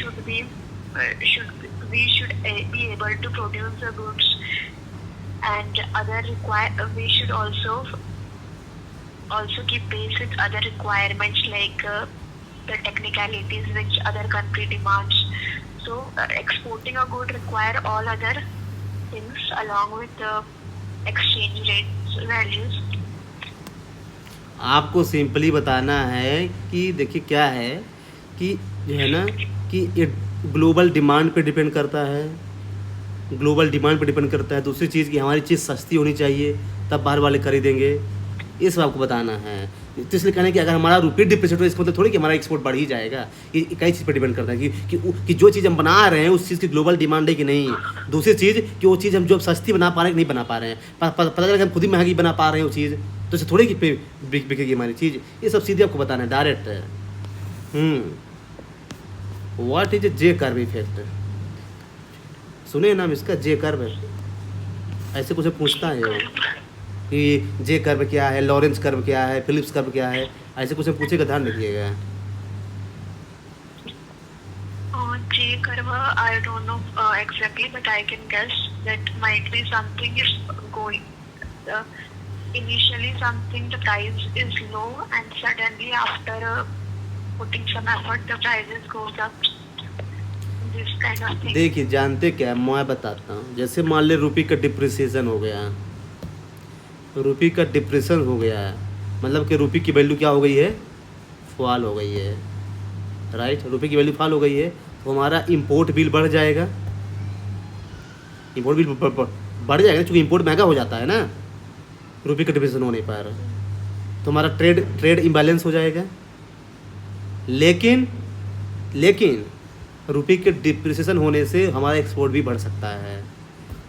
we should be able to produce the goods, and we should also keep pace with other requirements like the technicalities which other country demands. So exporting a good require all other things along with the exchange rates values. आपको simply बताना है कि देखिए क्या है कि जो है ना कि ये ग्लोबल डिमांड पे डिपेंड करता है, ग्लोबल डिमांड पे डिपेंड करता है। दूसरी चीज़ कि हमारी चीज़ सस्ती होनी चाहिए तब बाहर वाले खरीदेंगे, ये सब आपको बताना है। तो इसलिए कहना है कि अगर हमारा रुपये डिप्रिशिएट हो इसका मतलब थोड़ी कि हमारा एक्सपोर्ट बढ़ ही जाएगा। ये कई चीज़ पर डिपेंड करता है कि जो चीज़ हम बना रहे हैं उस चीज़ की ग्लोबल डिमांड है कि नहीं। दूसरी चीज़ कि वो चीज़ हम जो सस्ती बना पा रहे हैं कि नहीं बना पा रहे हैं, पता चला कि हम खुद ही महंगी बना पा रहे हैं वो चीज़, तो इसे थोड़ी कि बिकेगी हमारी चीज़। ये सब सीधे आपको बताना है direct. What is J curve effect? सुने नाम इसका, जे कर्व। ऐसे कुछ पूछता है वो कि जे कर्व क्या है, लॉरेंस कर्व क्या है, फिलिप्स कर्व क्या है, ऐसे कुछ पूछेगा, ध्यान रखिएगा। J curve, I don't know exactly, but I can guess that might be something is going. Initially, something the price is low, and suddenly after putting some effort, the prices goes up. This kind of thing. देखिए जानते क्या है, मैं बताता हूँ। जैसे मान ले रुपये का डिप्रिसिएशन हो गया, रुपये का डिप्रेशन हो गया है, मतलब कि रुपये की वैल्यू क्या हो गई है, फॉल हो गई है, राइट। रुपये की वैल्यू फॉल हो गई है तो हमारा इंपोर्ट बिल बढ़ जाएगा, इंपोर्ट बिल बढ़ जाएगा क्योंकि इंपोर्ट महंगा हो जाता है ना रुपये का डिप्रेशन होने पर, तो हमारा ट्रेड इम्बैलेंस हो जाएगा। लेकिन रुपये के डिप्रिसिएशन होने से हमारा एक्सपोर्ट भी बढ़ सकता है,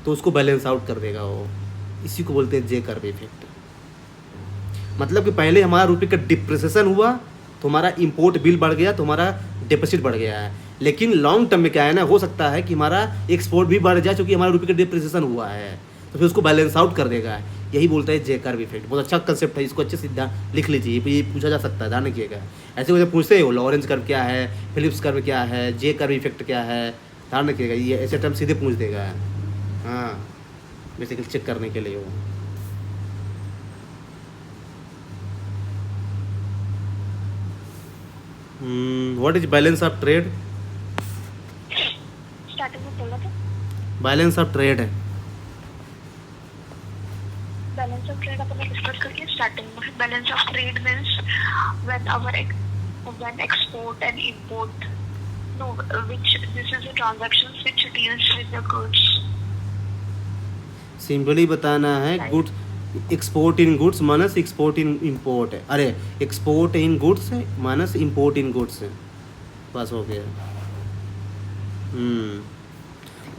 तो उसको बैलेंस आउट कर देगा वो। इसी को बोलते हैं जे कर्व इफेक्ट। मतलब कि पहले हमारा रुपये का डिप्रिसिएशन हुआ तो हमारा इंपोर्ट बिल बढ़ गया, तो हमारा डेफिसिट बढ़ गया है। लेकिन लॉन्ग टर्म में क्या है ना, हो सकता है कि हमारा एक्सपोर्ट भी बढ़ जाए क्योंकि हमारा रुपये का डिप्रिसिएशन हुआ है, तो फिर उसको बैलेंस आउट कर देगा। यही बोलता है जे कर्व इफेक्ट। बहुत अच्छा कंसेप्ट है, इसको अच्छे से लिख लीजिए, ये पूछा जा सकता है, ध्यान रखिएगा। ऐसे वैसे पूछते हो लॉरेंज कर्व क्या है, फिलिप्स कर्व क्या है, जे कर्व इफेक्ट क्या है, ध्यान रखिएगा। ये ऐसे टर्म सीधे पूछ देगा, हाँ, बेसिकली चेक करने के लिए हो। What is balance of trade? Starting में बोला था बैलेंस ऑफ ट्रेड है, बैलेंस ऑफ ट्रेड अपन ने डिस्कस करके स्टार्टिंग में। Balance of trade means when export and import, no, which this is a transactions which deals with the goods. Simply बताना है, Right. Goods export इन goods minus export इन import है, अरे export इन goods minus import इन goods है, बस हो गया।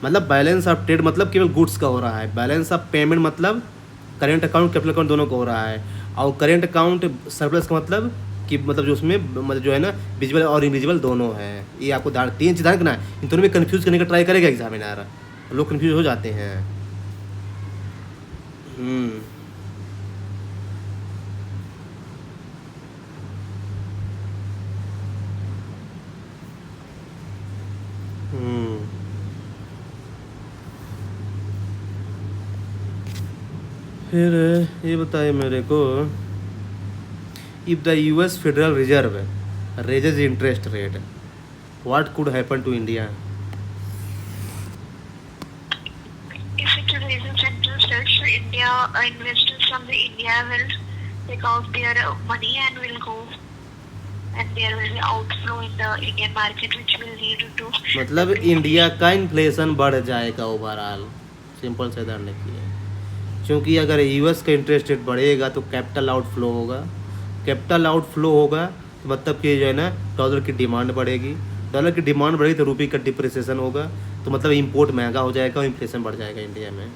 मतलब balance of trade मतलब केवल गुड्स का हो रहा है, बैलेंस ऑफ पेमेंट मतलब करेंट अकाउंट कैपिटल अकाउंट दोनों का हो रहा है, और करेंट अकाउंट सरप्लस का मतलब कि मतलब जो उसमें मतलब जो है ना विजिबल और इनविजिबल दोनों है। ये आपको तीन चीज़ ध्यान रखना है, इन दोनों में कंफ्यूज करने का ट्राई करेगा एग्जामिनर, लोग कंफ्यूज हो जाते हैं। फिर ये बताइए मेरे को, if the US federal reserve raises interest rate, what could happen to India? If it raises interest rates, India investors from the India will take out their money and will go, and there will be outflow in the Indian market, which will lead to मतलब India का inflation बढ़ जाएगा overall, simple से ध्यान रखिए। क्योंकि अगर US का इंटरेस्ट रेट बढ़ेगा तो कैपिटल आउटफ्लो होगा, कैपिटल आउटफ्लो होगा तो मतलब कि जो है ना डॉलर की डिमांड बढ़ेगी, डॉलर की डिमांड बढ़ेगी तो रुपये का डिप्रिसिएशन होगा, तो मतलब इंपोर्ट महंगा हो जाएगा और इन्फ्लेशन बढ़ जाएगा इंडिया में।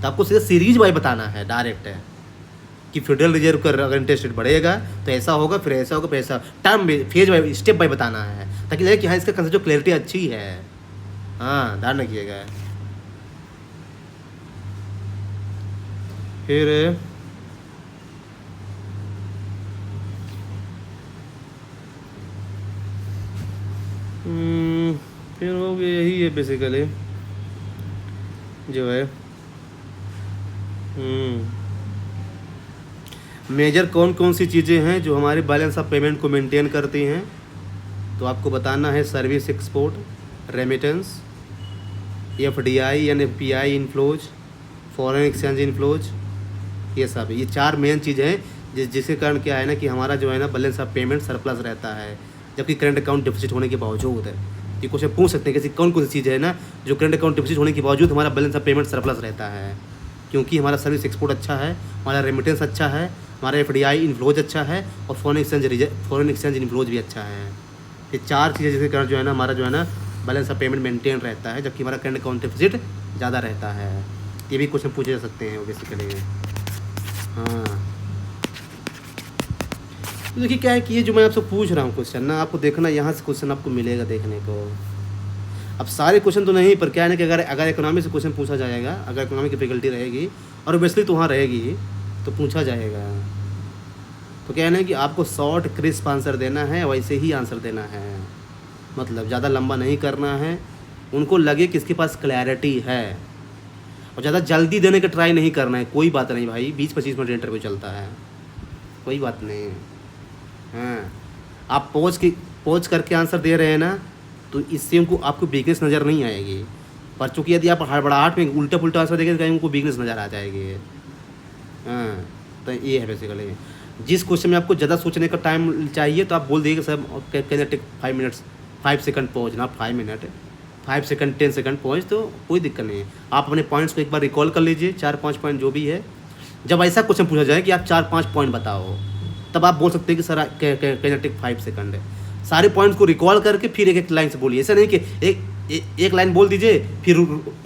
तो आपको सीधा सीरीज वाइज बताना है, डायरेक्ट है कि फेडरल रिजर्व का अगर इंटरेस्ट रेट बढ़ेगा तो ऐसा होगा, फिर ऐसा होगा, फिर ऐसा, term phase wise step by बताना है, ताकि लगे कि हाँ इसका कंसेप्ट जो क्लैरिटी अच्छी है। हाँ, ध्यान रखिएगा। फिर फिर हो गया, यही है बेसिकली जो है। मेजर कौन कौन सी चीज़ें हैं जो हमारे बैलेंस ऑफ पेमेंट को मेंटेन करती हैं, तो आपको बताना है सर्विस एक्सपोर्ट, रेमिटेंस, एफडीआई यानी FPI inflows, foreign exchange inflows, ये सब, ये चार मेन चीज़ हैं जिसके कारण क्या है ना कि हमारा जो है ना बैलेंस ऑफ पेमेंट सरप्लस रहता है, जबकि करंट अकाउंट डिफिसिट होने के बावजूद है। ये क्वेश्चन पूछ सकते हैं कि कौन कौन सी चीज़ है ना जो करंट अकाउंट डिफिसिट होने के बावजूद हमारा बैलेंस ऑफ पेमेंट सरप्लस रहता है, क्योंकि हमारा सर्विस एक्सपोर्ट अच्छा है, हमारा रेमिटेंस अच्छा है, हमारा एफडीआई इनफ्लोज अच्छा है, और फॉरेन एक्सचेंज इनफ्लोज भी अच्छा है। ये चार चीज़ें जिसके कारण जो है ना हमारा जो है ना बैलेंस ऑफ पेमेंट मेंटेन रहता है, जबकि हमारा करंट अकाउंट डिफिसिट ज़्यादा रहता है। ये भी क्वेश्चन पूछे जा सकते हैं बेसिकली। हाँ, तो देखिए क्या है कि ये जो मैं आपसे पूछ रहा हूँ क्वेश्चन ना, आपको देखना यहाँ से क्वेश्चन आपको मिलेगा देखने को। अब सारे क्वेश्चन तो नहीं, पर क्या है ना कि अगर इकोनॉमी से क्वेश्चन पूछा जाएगा, अगर इकोनॉमी की फैकल्टी रहेगी और ऑब्वियसली तो वहाँ रहेगी तो पूछा जाएगा, तो क्या है ना कि आपको शॉर्ट क्रिस्प आंसर देना है, वैसे ही आंसर देना है, मतलब ज़्यादा लंबा नहीं करना है, उनको लगे कि इसके पास क्लैरिटी है, और ज़्यादा जल्दी देने का ट्राई नहीं करना है। कोई बात नहीं भाई, 20-25 मिनट इंटरव्यू चलता है, कोई बात नहीं। हाँ, आप पॉज करके आंसर दे रहे हैं ना, तो इससे उनको आपको वीकनेस नज़र नहीं आएगी। पर चूंकि यदि आप हड़बड़ाहट में उल्टा पुल्टा आंसर देंगे तो कहीं उनको वीकनेस नज़र आ जाएगी। हाँ, तो ये है बेसिकली। जिस क्वेश्चन में आपको ज़्यादा सोचने का टाइम चाहिए तो आप बोल दीजिए sir can take 5 minutes 5 second pause, ना 5 मिनट 5 सेकंड 10 सेकंड पॉज, तो कोई दिक्कत नहीं है। आप अपने पॉइंट्स को एक बार रिकॉल कर लीजिए, 4-5 पॉइंट जो भी है। जब ऐसा क्वेश्चन पूछा जाए कि आप 4-5 पॉइंट बताओ, तब आप बोल सकते हैं कि सर कैन टेक 5 सेकंड है। सारे पॉइंट्स को रिकॉल करके फिर एक लाइन से बोलिए। ऐसा नहीं कि एक लाइन बोल दीजिए फिर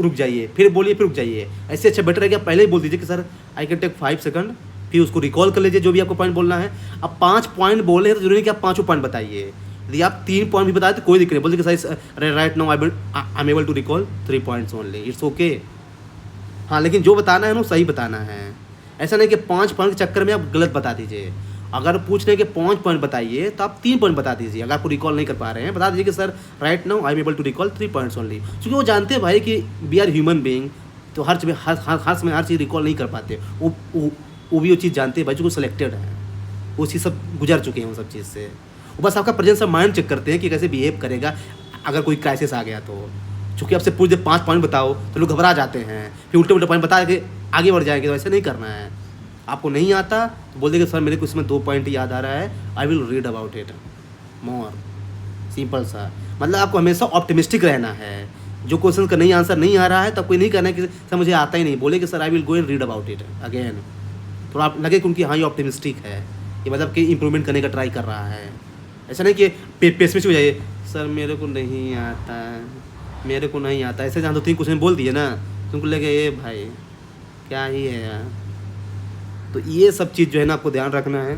रुक जाइए, फिर बोलिए फिर रुक जाइए। ऐसे अच्छा बेटर है कि आप पहले ही बोल दीजिए कि sir I can take 5 second, फिर उसको रिकॉल कर लीजिए जो भी आपको पॉइंट बोलना है। अब 5 पॉइंट बोले हैं तो जरूरी है कि आप 5 पॉइंट बताइए। यदि आप 3 पॉइंट भी बताए तो कोई दिक्कत नहीं, बोल दीजिए sir right now I am able to recall 3 points only, it's okay. हाँ, लेकिन जो बताना है ना सही बताना है। ऐसा नहीं कि 5 पॉइंट के चक्कर में आप गलत बता दीजिए। अगर पूछ रहे हैं कि 5 पॉइंट बताइए तो आप 3 पॉइंट बता दीजिए। अगर आपको रिकॉल नहीं कर पा रहे हैं बता दीजिए कि sir right now I am able to recall 3 points only. क्योंकि वो जानते हैं भाई कि वी आर ह्यूमन बीइंग, तो हर समय हर चीज़ रिकॉल नहीं कर पाते। वो भी वो चीज़ जानते हैं भाई, जो सिलेक्टेड है वो चीज़ सब गुजर चुके हैं उन सब चीज़ से। वो बस आपका प्रेजेंस ऑफ माइंड चेक करते हैं कि कैसे बिहेव करेगा अगर कोई क्राइसिस आ गया तो। चूँकि आपसे पूछ दे 5 पॉइंट बताओ तो लोग घबरा जाते हैं, फिर उल्टे उल्टे पॉइंट बता के आगे बढ़ जाएंगे। तो ऐसे नहीं करना है। आपको नहीं आता तो बोल देंगे सर मेरे को इसमें 2 पॉइंट याद आ रहा है, I will read about it more, simple सा। मतलब आपको हमेशा ऑप्टिमिस्टिक रहना है। जो क्वेश्चन का नहीं आंसर नहीं आ रहा है तब कोई नहीं कहना है कि सर मुझे आता ही नहीं, बोले कि sir I will go and read about it again. थोड़ा आप लगे कि उनकी हाँ ये ऑप्टिमिस्टिक है, ये मतलब कि इंप्रूवमेंट करने का ट्राई कर रहा है। ऐसा नहीं कि पेसिमिस्ट हो जाइए, सर मेरे को नहीं आता, मेरे को नहीं आता। ऐसे जहाँ 2-3 क्वेश्चन बोल दिए ना तुमको लगे ये भाई क्या ही है यार। तो ये सब चीज़ जो है ना आपको ध्यान रखना है।